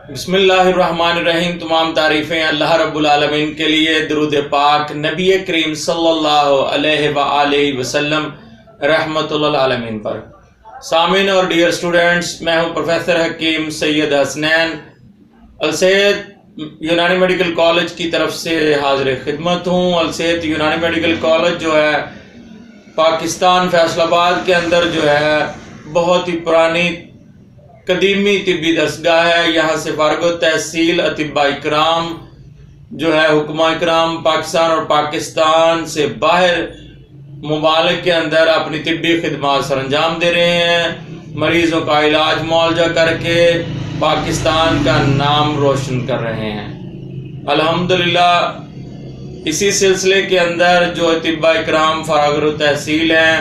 بسم اللہ الرحمن الرحیم۔ تمام تعریفیں اللہ رب العالمین کے لیے، درود پاک نبی کریم صلی اللہ علیہ وآلہ وسلم رحمت للعالمین پر۔ سامعین اور ڈیئر اسٹوڈنٹس، میں ہوں پروفیسر حکیم سید حسنین السید، یونانی میڈیکل کالج کی طرف سے حاضر خدمت ہوں۔ السید یونانی میڈیکل کالج جو ہے پاکستان فیصل آباد کے اندر جو ہے بہت ہی پرانی قدیمی طبی درسگاہ ہے۔ یہاں سے فارغ التحصیل اطباء اکرام جو ہے حکماء اکرام پاکستان اور پاکستان سے باہر ممالک کے اندر اپنی طبی خدمات سر انجام دے رہے ہیں، مریضوں کا علاج معالجہ کر کے پاکستان کا نام روشن کر رہے ہیں الحمدللہ۔ اسی سلسلے کے اندر جو اطباء اکرام فارغ التحصیل ہیں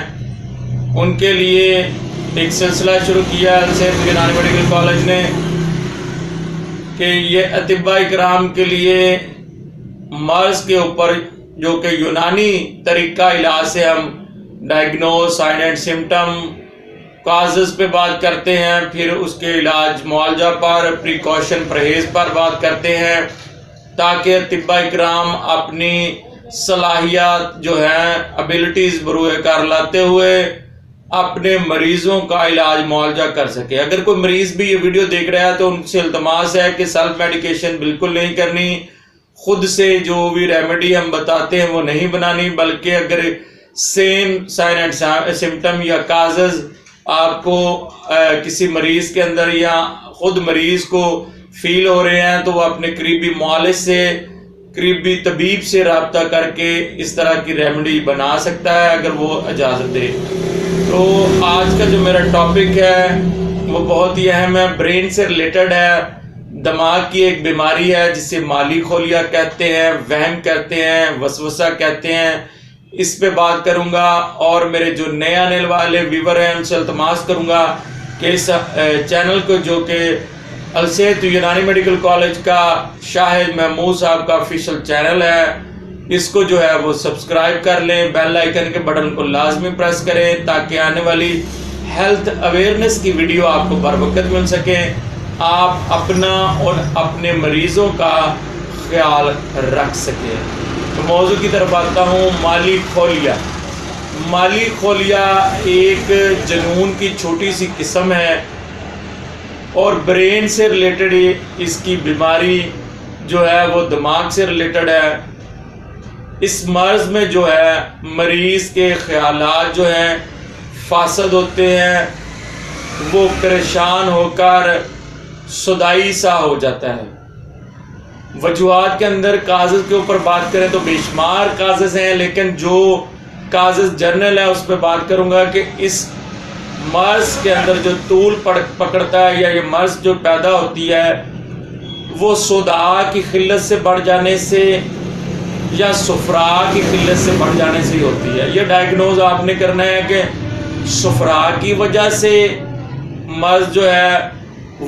ان کے لیے ایک سلسلہ شروع کیا السید یونانی میڈیکل کالج نے کہ یہ اطباء اکرام کے لیے مرض کے اوپر جو کہ یونانی طریقہ علاج سے ہم diagnose, sign and symptom, causes پہ بات کرتے ہیں، پھر اس کے علاج معالجہ پر، پریکاشن پرہیز پر بات کرتے ہیں، تاکہ اطباء اکرام اپنی صلاحیت جو ہیں ابیلٹیز بروئے کار لاتے ہوئے اپنے مریضوں کا علاج معالجہ کر سکے۔ اگر کوئی مریض بھی یہ ویڈیو دیکھ رہا ہے تو ان سے التماس ہے کہ سیلف میڈیکیشن بالکل نہیں کرنی، خود سے جو بھی ریمیڈی ہم بتاتے ہیں وہ نہیں بنانی، بلکہ اگر سیم سائن اینڈ سمٹم یا کازز آپ کو کسی مریض کے اندر یا خود مریض کو فیل ہو رہے ہیں تو وہ اپنے قریبی معالج سے، قریبی طبیب سے رابطہ کر کے اس طرح کی ریمیڈی بنا سکتا ہے اگر وہ اجازت دے۔ تو آج کا جو میرا ٹاپک ہے وہ بہت ہی اہم ہے، برین سے ریلیٹڈ ہے۔ دماغ کی ایک بیماری ہے جسے مالی خولیا کہتے ہیں، وہم کہتے ہیں، وسوسہ کہتے ہیں، اس پہ بات کروں گا۔ اور میرے جو نئے آنے والے ویور ہیں ان سے التماس کروں گا کہ اس چینل کو جو کہ السید یونانی میڈیکل کالج کا شاہد محمود صاحب کا آفیشیل چینل ہے، اس کو جو ہے وہ سبسکرائب کر لیں، بیل آئیکن کے بٹن کو لازمی پریس کریں تاکہ آنے والی ہیلتھ اویئرنیس کی ویڈیو آپ کو بر وقت مل سکیں، آپ اپنا اور اپنے مریضوں کا خیال رکھ سکیں۔ تو موضوع کی طرف آتا ہوں، مالی خولیا۔ مالی خولیا ایک جنون کی چھوٹی سی قسم ہے اور برین سے ریلیٹڈ اس کی بیماری جو ہے وہ دماغ سے ریلیٹڈ ہے۔ اس مرض میں جو ہے مریض کے خیالات جو ہیں فاسد ہوتے ہیں، وہ پریشان ہو کر صدائی سا ہو جاتا ہے۔ وجوہات کے اندر کازز کے اوپر بات کریں تو بے شمار کازز ہیں، لیکن جو کازز جنرل ہے اس پہ بات کروں گا کہ اس مرض کے اندر جو طول پکڑتا ہے یا یہ مرض جو پیدا ہوتی ہے وہ صداع کی قلت سے بڑھ جانے سے یا صفراء کی قلت سے بڑھ جانے سے ہی ہوتی ہے۔ یہ ڈائگنوز آپ نے کرنا ہے کہ صفراء کی وجہ سے مرض جو ہے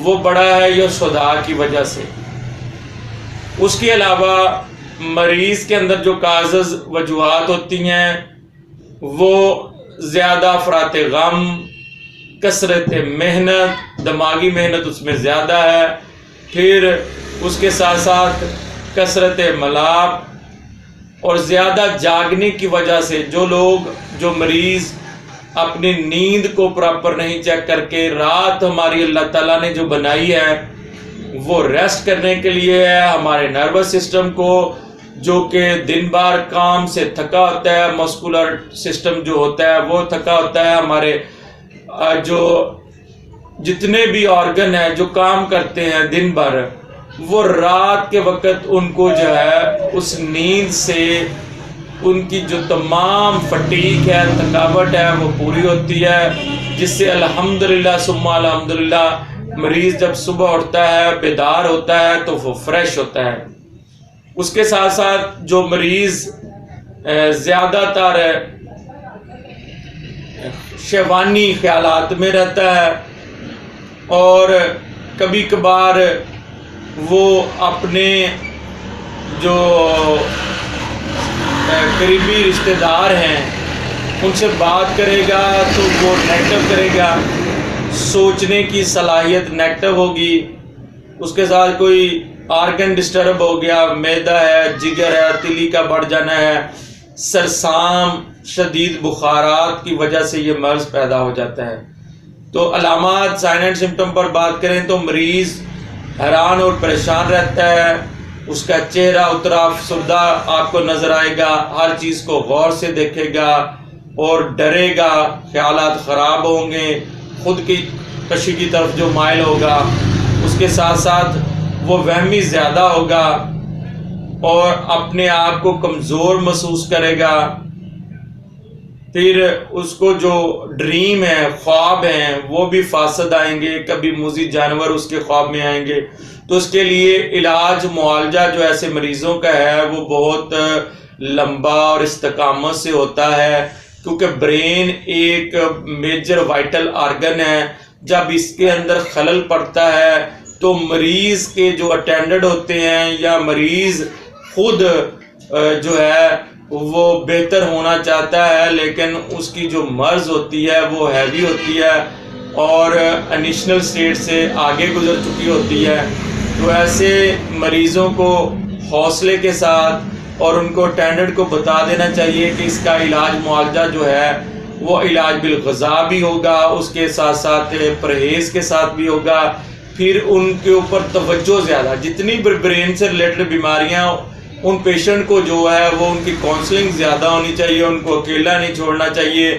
وہ بڑا ہے یا صداع کی وجہ سے۔ اس کے علاوہ مریض کے اندر جو کازز وجوہات ہوتی ہیں وہ زیادہ افراط غم، کثرت محنت، دماغی محنت اس میں زیادہ ہے، پھر اس کے ساتھ ساتھ کثرت ملاب اور زیادہ جاگنے کی وجہ سے جو مریض اپنی نیند کو پراپر نہیں چیک کر کے، رات ہماری اللہ تعالیٰ نے جو بنائی ہے وہ ریسٹ کرنے کے لیے ہے، ہمارے نروس سسٹم کو جو کہ دن بھر کام سے تھکا ہوتا ہے، مسکولر سسٹم جو ہوتا ہے وہ تھکا ہوتا ہے، ہمارے جو جتنے بھی آرگن ہیں جو کام کرتے ہیں دن بھر، وہ رات کے وقت ان کو جو ہے اس نیند سے ان کی جو تمام فٹیگ ہے، تھکاوٹ ہے وہ پوری ہوتی ہے، جس سے الحمدللہ ثم الحمدللہ مریض جب صبح اٹھتا ہے، بیدار ہوتا ہے تو وہ فریش ہوتا ہے۔ اس کے ساتھ ساتھ جو مریض زیادہ تر شیوانی خیالات میں رہتا ہے اور کبھی کبھار وہ اپنے جو قریبی رشتہ دار ہیں ان سے بات کرے گا تو وہ نیگیٹو کرے گا، سوچنے کی صلاحیت نیگیٹو ہوگی، اس کے ساتھ کوئی آرگن ڈسٹرب ہو گیا، معدہ ہے، جگر ہے، تلی کا بڑھ جانا ہے، سرسام، شدید بخارات کی وجہ سے یہ مرض پیدا ہو جاتا ہے۔ تو علامات، سائن اینڈ سمٹم پر بات کریں تو مریض حیران اور پریشان رہتا ہے، اس کا چہرہ اترا افسردہ آپ کو نظر آئے گا، ہر چیز کو غور سے دیکھے گا اور ڈرے گا، خیالات خراب ہوں گے، خود کی کشی کی طرف جو مائل ہوگا، اس کے ساتھ ساتھ وہ وہمی زیادہ ہوگا اور اپنے آپ کو کمزور محسوس کرے گا۔ پھر اس کو جو ڈریم ہے، خواب ہیں، وہ بھی فاسد آئیں گے، کبھی موذی جانور اس کے خواب میں آئیں گے۔ تو اس کے لیے علاج معالجہ جو ایسے مریضوں کا ہے وہ بہت لمبا اور استقامت سے ہوتا ہے، کیونکہ برین ایک میجر وائٹل آرگن ہے۔ جب اس کے اندر خلل پڑتا ہے تو مریض کے جو اٹینڈنٹ ہوتے ہیں یا مریض خود جو ہے وہ بہتر ہونا چاہتا ہے، لیکن اس کی جو مرض ہوتی ہے وہ ہیوی ہوتی ہے اور انیشنل سٹیج سے آگے گزر چکی ہوتی ہے۔ تو ایسے مریضوں کو حوصلے کے ساتھ اور ان کو اٹینڈنٹ کو بتا دینا چاہیے کہ اس کا علاج معالجہ جو ہے وہ علاج بالغذا بھی ہوگا، اس کے ساتھ ساتھ پرہیز کے ساتھ بھی ہوگا۔ پھر ان کے اوپر توجہ زیادہ، جتنی برین سے ریلیٹڈ بیماریاں ان پیشنٹ کو جو ہے وہ ان کی کاؤنسلنگ زیادہ ہونی چاہیے، ان کو اکیلا نہیں چھوڑنا چاہیے،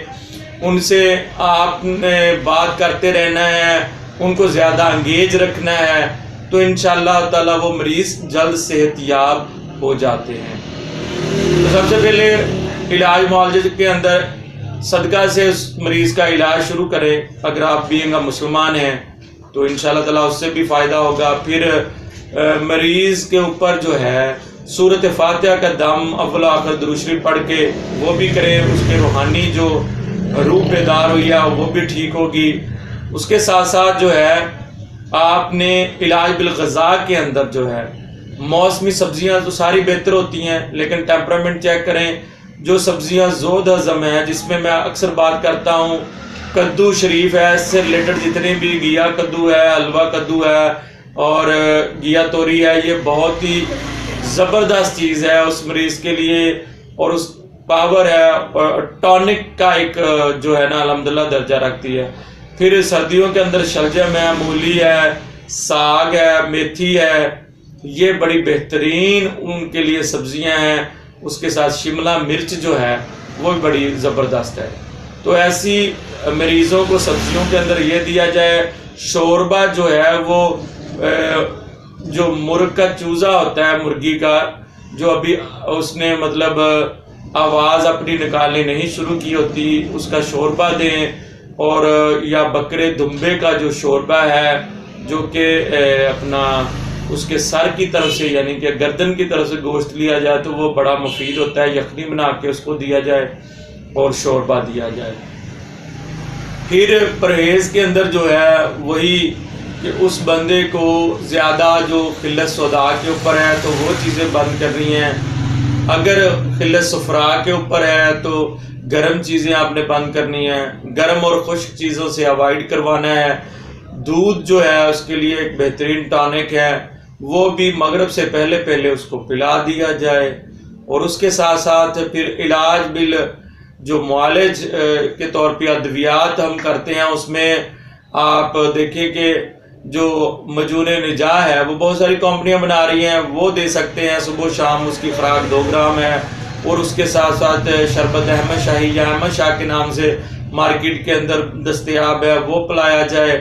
ان سے آپ نے بات کرتے رہنا ہے، ان کو زیادہ انگیج رکھنا ہے، تو انشاءاللہ تعالی وہ مریض جلد صحت یاب ہو جاتے ہیں۔ تو سب سے پہلے علاج معالجے کے اندر صدقہ سے اس مریض کا علاج شروع کریں۔ اگر آپ بینگ اے مسلمان ہیں تو انشاءاللہ تعالی اس سے بھی فائدہ ہوگا۔ پھر مریض کے اوپر جو ہے سورۃ فاتحہ کا دم اول آخر درود شریف پڑھ کے وہ بھی کریں، اس کے روحانی جو روح بیدار ہوئی ہے وہ بھی ٹھیک ہوگی۔ اس کے ساتھ ساتھ جو ہے آپ نے علاج بالغذا کے اندر جو ہے موسمی سبزیاں تو ساری بہتر ہوتی ہیں، لیکن ٹیمپرامنٹ چیک کریں۔ جو سبزیاں زود ہضم ہیں، جس میں میں اکثر بات کرتا ہوں، کدو شریف ہے، اس سے ریلیٹڈ جتنے بھی گیا کدو ہے، حلوہ کدو ہے اور گیا توری ہے، یہ بہت ہی زبردست چیز ہے اس مریض کے لیے، اور اس پاور ہے اور ٹونک کا ایک جو ہے نا الحمدللہ درجہ رکھتی ہے۔ پھر سردیوں کے اندر شلجم ہے، مولی ہے، ساگ ہے، میتھی ہے، یہ بڑی بہترین ان کے لیے سبزیاں ہیں۔ اس کے ساتھ شملہ مرچ جو ہے وہ بھی بڑی زبردست ہے۔ تو ایسی مریضوں کو سبزیوں کے اندر یہ دیا جائے۔ شوربہ جو ہے وہ جو مرغ کا چوزا ہوتا ہے، مرغی کا جو ابھی اس نے مطلب آواز اپنی نکالنے نہیں شروع کی ہوتی، اس کا شوربہ دیں، اور یا بکرے دمبے کا جو شوربہ ہے جو کہ اپنا اس کے سر کی طرف سے یعنی کہ گردن کی طرف سے گوشت لیا جائے تو وہ بڑا مفید ہوتا ہے، یخنی بنا کے اس کو دیا جائے اور شوربہ دیا جائے۔ پھر پرہیز کے اندر جو ہے وہی کہ اس بندے کو زیادہ جو خلت سودا کے اوپر ہے تو وہ چیزیں بند کرنی ہیں، اگر خلت صفرا کے اوپر ہے تو گرم چیزیں آپ نے بند کرنی ہیں، گرم اور خشک چیزوں سے اوائڈ کروانا ہے۔ دودھ جو ہے اس کے لیے ایک بہترین ٹانک ہے، وہ بھی مغرب سے پہلے اس کو پلا دیا جائے۔ اور اس کے ساتھ ساتھ پھر علاج بل جو معالج کے طور پہ ادویات ہم کرتے ہیں، اس میں آپ دیکھیں کہ جو مجون نجاح ہے وہ بہت ساری کمپنیاں بنا رہی ہیں، وہ دے سکتے ہیں صبح و شام، اس کی خوراک 2 گرام ہے۔ اور اس کے ساتھ ساتھ شربت احمد شاہی یا احمد شاہ کے نام سے مارکیٹ کے اندر دستیاب ہے، وہ پلایا جائے۔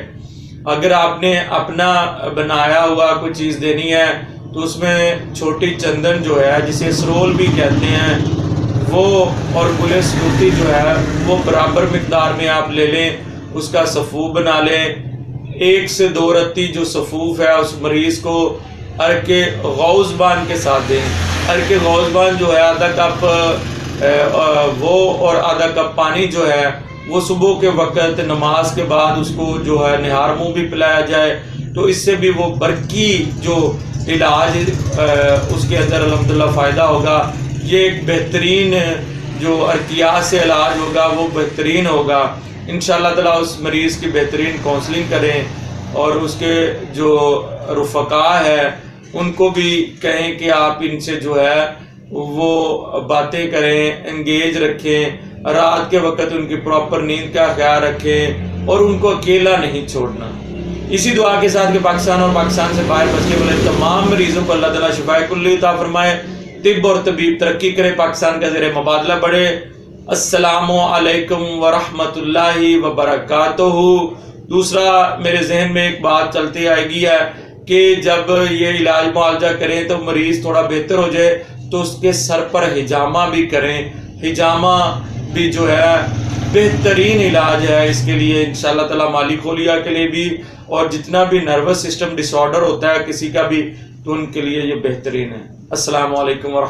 اگر آپ نے اپنا بنایا ہوا کوئی چیز دینی ہے تو اس میں چھوٹی چندن جو ہے جسے سرول بھی کہتے ہیں وہ اور گل سلوتی جو ہے وہ برابر مقدار میں آپ لے لیں، اس کا صفوف بنا لیں۔ 1 سے 2 رتی جو صفوف ہے اس مریض کو عرق غوث بان کے ساتھ دیں۔ عرق غوث بان جو ہے آدھا کپ وہ اور آدھا کپ پانی جو ہے وہ صبح کے وقت نماز کے بعد اس کو جو ہے نہار منہ بھی پلایا جائے، تو اس سے بھی وہ برقی جو علاج اس کے اندر الحمدللہ فائدہ ہوگا۔ یہ ایک بہترین جو عرقیات سے علاج ہوگا وہ بہترین ہوگا۔ انشاءاللہ تعالیٰ اس مریض کی بہترین کاؤنسلنگ کریں اور اس کے جو رفقا ہے ان کو بھی کہیں کہ آپ ان سے جو ہے وہ باتیں کریں، انگیج رکھیں، رات کے وقت ان کی پراپر نیند کا خیال رکھیں اور ان کو اکیلا نہیں چھوڑنا۔ اسی دعا کے ساتھ کہ پاکستان اور پاکستان سے باہر بسنے والے تمام مریضوں کو اللہ تعالیٰ شفائے کلی عطا فرمائے، طب اور طبیب ترقی کرے، پاکستان کا زیر مبادلہ بڑھے۔ السلام علیکم ورحمۃ اللہ وبرکاتہ۔ دوسرا میرے ذہن میں ایک بات چلتی آئے گی ہے کہ جب یہ علاج معالجہ کریں تو مریض تھوڑا بہتر ہو جائے تو اس کے سر پر حجامہ بھی کریں۔ حجامہ بھی جو ہے بہترین علاج ہے اس کے لیے انشاءاللہ تعالیٰ، مالی کھولیا کے لیے بھی، اور جتنا بھی نروس سسٹم ڈس آرڈر ہوتا ہے کسی کا بھی تو ان کے لیے یہ بہترین ہے۔ السلام علیکم ورحمۃ اللہ۔